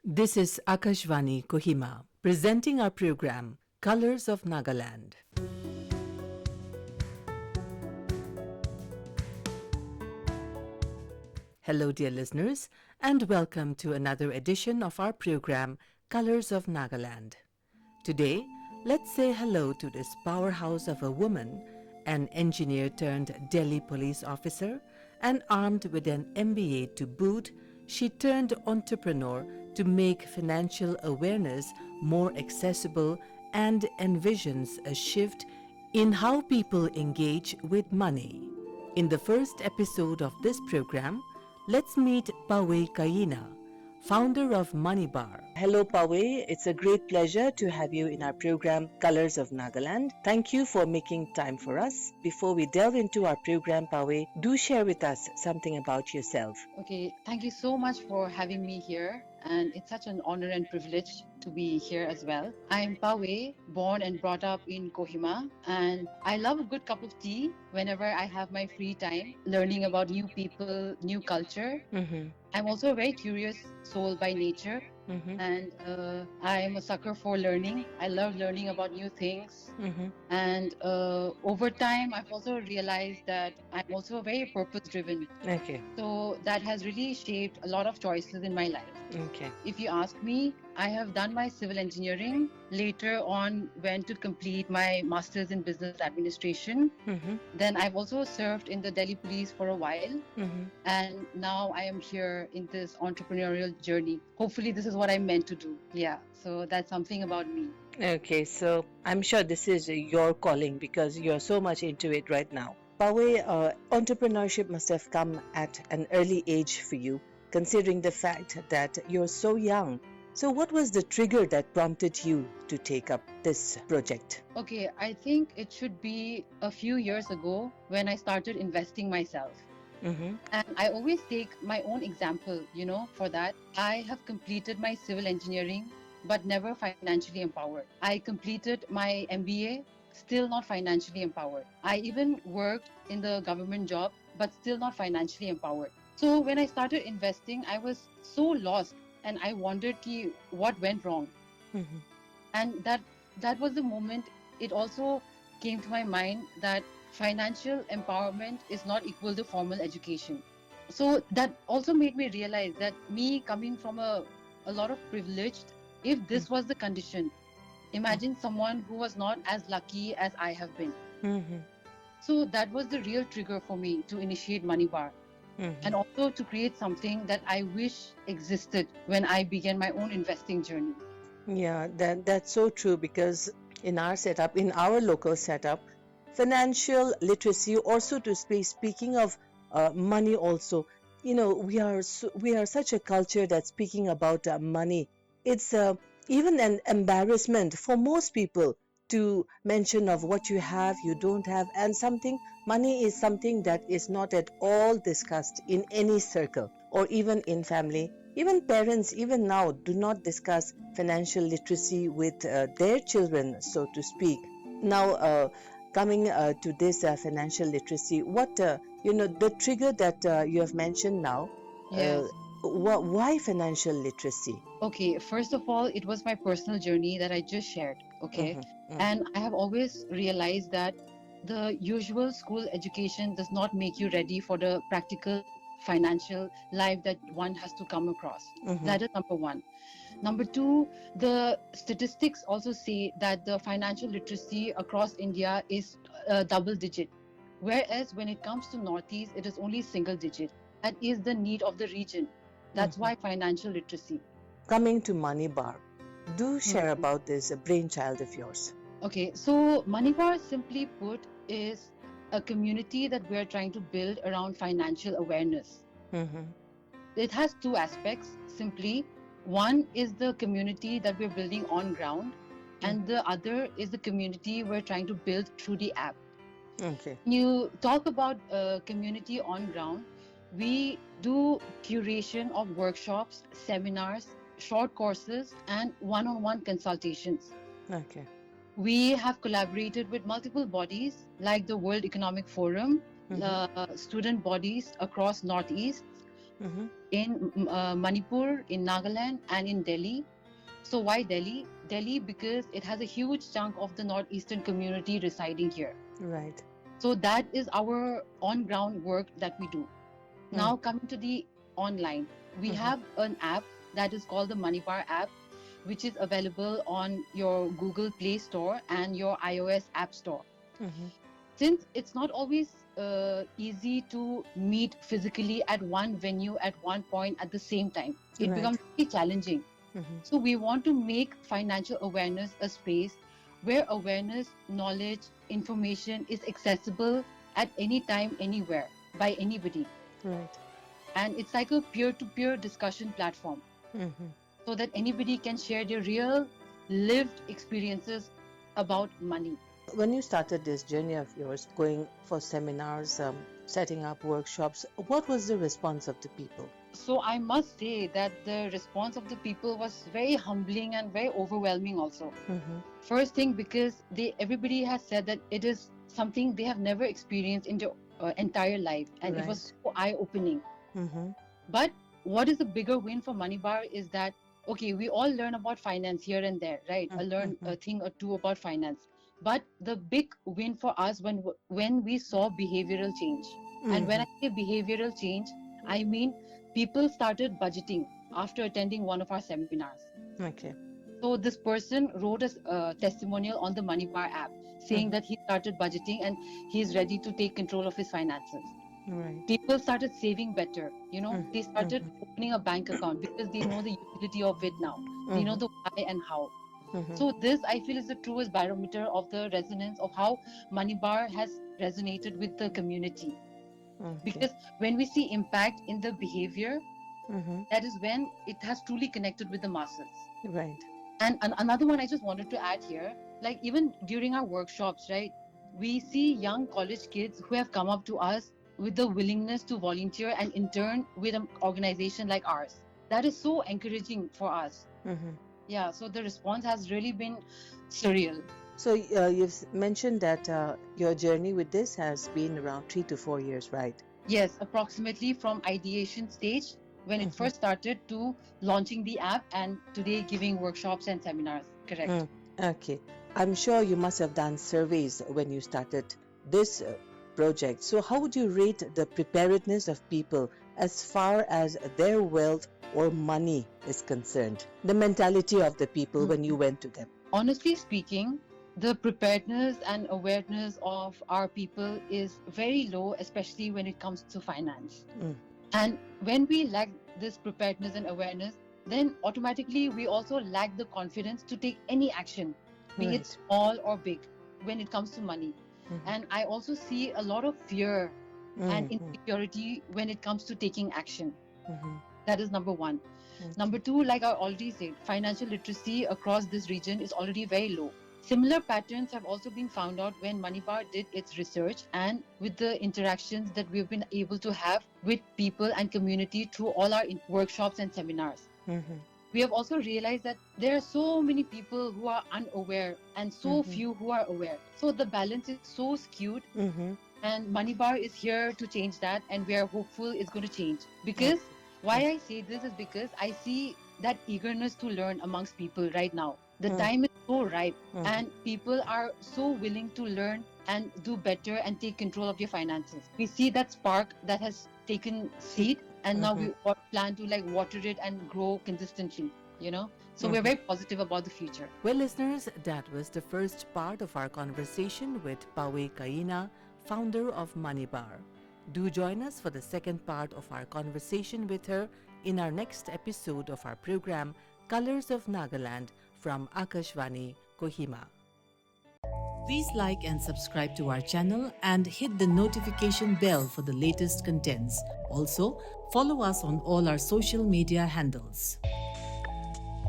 This is Akashvani Kohima presenting our program Colors of Nagaland. Hello dear listeners and welcome to another edition of our program Colors of Nagaland. Today, let's say hello to this powerhouse of a woman, an engineer turned Delhi police officer, and armed with an MBA to boot, she turned entrepreneur to make financial awareness more accessible and envisions a shift in how people engage with money. In the first episode of this program, let's meet Paweii Kayina, founder of Money Bar. Hello Paweii, it's a great pleasure to have you in our program Colors of Nagaland. Thank you for making time for us. Before we delve into our program, Paweii, do share with us something about yourself. Okay, thank you so much for having me here, and it's such an honor and privilege to be here as well. I am Paweii, born and brought up in Kohima, and I love a good cup of tea whenever I have my free time, learning about new people, new culture. I'm also a very curious soul by nature, and I am a sucker for learning. I love learning about new things, and over time, I've also realized that I'm also very purpose-driven. Okay. So that has really shaped a lot of choices in my life. Okay. If you ask me, I have done my civil engineering. Later on, went to complete my master's in business administration. Then I've also served in the Delhi police for a while. And now I am here in this entrepreneurial journey. Hopefully, this is what I'm meant to do. Yeah. So that's something about me. Okay, so I'm sure this is your calling because you're so much into it right now. Paweii, entrepreneurship must have come at an early age for you, considering the fact that you're so young. So what was the trigger that prompted you to take up this project? Okay, I think it should be a few years ago when I started investing myself. And I always take my own example, for that. I have completed my civil engineering, but never financially empowered. I completed my MBA, still not financially empowered. I even worked in the government job, but still not financially empowered. So when I started investing, I was so lost and I wondered what went wrong. And that was the moment it also came to my mind that financial empowerment is not equal to formal education. So that also made me realize that me coming from a lot of privileged, if this was the condition, imagine someone who was not as lucky as I have been. So that was the real trigger for me to initiate Money Bar. And also to create something that I wish existed when I began my own investing journey. Yeah, that's so true because in our setup, in our local setup, financial literacy also to speaking of money also, we are such a culture that speaking about money, it's even an embarrassment for most people to mention of what you have, you don't have, and money is something that is not at all discussed in any circle or even in family. Even parents, even now, do not discuss financial literacy with their children, so to speak. Now, coming to this financial literacy, what, the trigger that you have mentioned now, Yes. why financial literacy? Okay, first of all, it was my personal journey that I just shared. Okay. And I have always realized that the usual school education does not make you ready for the practical financial life that one has to come across. That is number one. Number two, the statistics also say that the financial literacy across India is double digit. Whereas when it comes to Northeast, it is only single digit. That is the need of the region. That's why financial literacy. Coming to Money Bar, do share about this brainchild of yours. Okay, so Money Bar, simply put, is a community that we're trying to build around financial awareness. It has two aspects, simply. One is the community that we're building on ground, and the other is the community we're trying to build through the app. Okay. When you talk about community on ground, we do curation of workshops, seminars, short courses, and one-on-one consultations. Okay. We have collaborated with multiple bodies like the World Economic Forum, student bodies across Northeast, in Manipur, in Nagaland, and in Delhi. So why Delhi? Delhi because it has a huge chunk of the northeastern community residing here. Right. So that is our on ground work that we do. Now coming to the online, we have an app that is called the Moneybar app, which is available on your Google Play Store and your iOS App Store. Since it's not always easy to meet physically at one venue at one point at the same time, it becomes very challenging. So we want to make financial awareness a space where awareness, knowledge, information is accessible at any time, anywhere, by anybody. Right. And it's like a peer-to-peer discussion platform so that anybody can share their real lived experiences about money. When you started this journey of yours, going for seminars, setting up workshops, what was the response of the people? So I must say that the response of the people was very humbling and very overwhelming also. First thing, because everybody has said that it is something they have never experienced in their entire life, and it was so eye-opening. But what is the bigger win for Moneybar is that, okay, we all learn about finance here and there, right? I learn a thing or two about finance. But the big win for us when we saw behavioral change. And when I say behavioral change, I mean people started budgeting after attending one of our seminars. Okay. So this person wrote a testimonial on the Moneybar app saying that he started budgeting and he's ready to take control of his finances. Right. People started saving better. They started opening a bank account because they know the utility of it now. They know the why and how. So this, I feel, is the truest barometer of the resonance of how Moneybar has resonated with the community. Because when we see impact in the behavior, that is when it has truly connected with the masses. Right. And another one I just wanted to add here, like even during our workshops, right, we see young college kids who have come up to us with the willingness to volunteer and intern with an organization like ours. That is so encouraging for us. Yeah, so the response has really been surreal. So you've mentioned that your journey with this has been around 3 to 4 years, right? Yes, approximately from ideation stage when it first started to launching the app and today giving workshops and seminars. Correct. Okay. I'm sure you must have done surveys when you started this project. So how would you rate the preparedness of people as far as their wealth or money is concerned? The mentality of the people when you went to them? Honestly speaking, the preparedness and awareness of our people is very low, especially when it comes to finance. And when we lack this preparedness and awareness, then automatically we also lack the confidence to take any action, be it small or big, when it comes to money. And I also see a lot of fear and insecurity when it comes to taking action. That is number one. Number two, like I already said, financial literacy across this region is already very low. Similar patterns have also been found out when Moneybar did its research and with the interactions that we've been able to have with people and community through all our workshops and seminars. We have also realized that there are so many people who are unaware and so few who are aware. So the balance is so skewed. And Moneybar is here to change that, and we are hopeful it's going to change. Because why I say this is because I see that eagerness to learn amongst people right now. The time is so ripe and people are so willing to learn and do better and take control of their finances. We see that spark that has taken seed and now we plan to like water it and grow consistently, So we're very positive about the future. Well, listeners, that was the first part of our conversation with Paweii Kayina, founder of Moneybar. Do join us for the second part of our conversation with her in our next episode of our program, Colors of Nagaland, from Akashvani, Kohima. Please like and subscribe to our channel and hit the notification bell for the latest contents. Also, follow us on all our social media handles.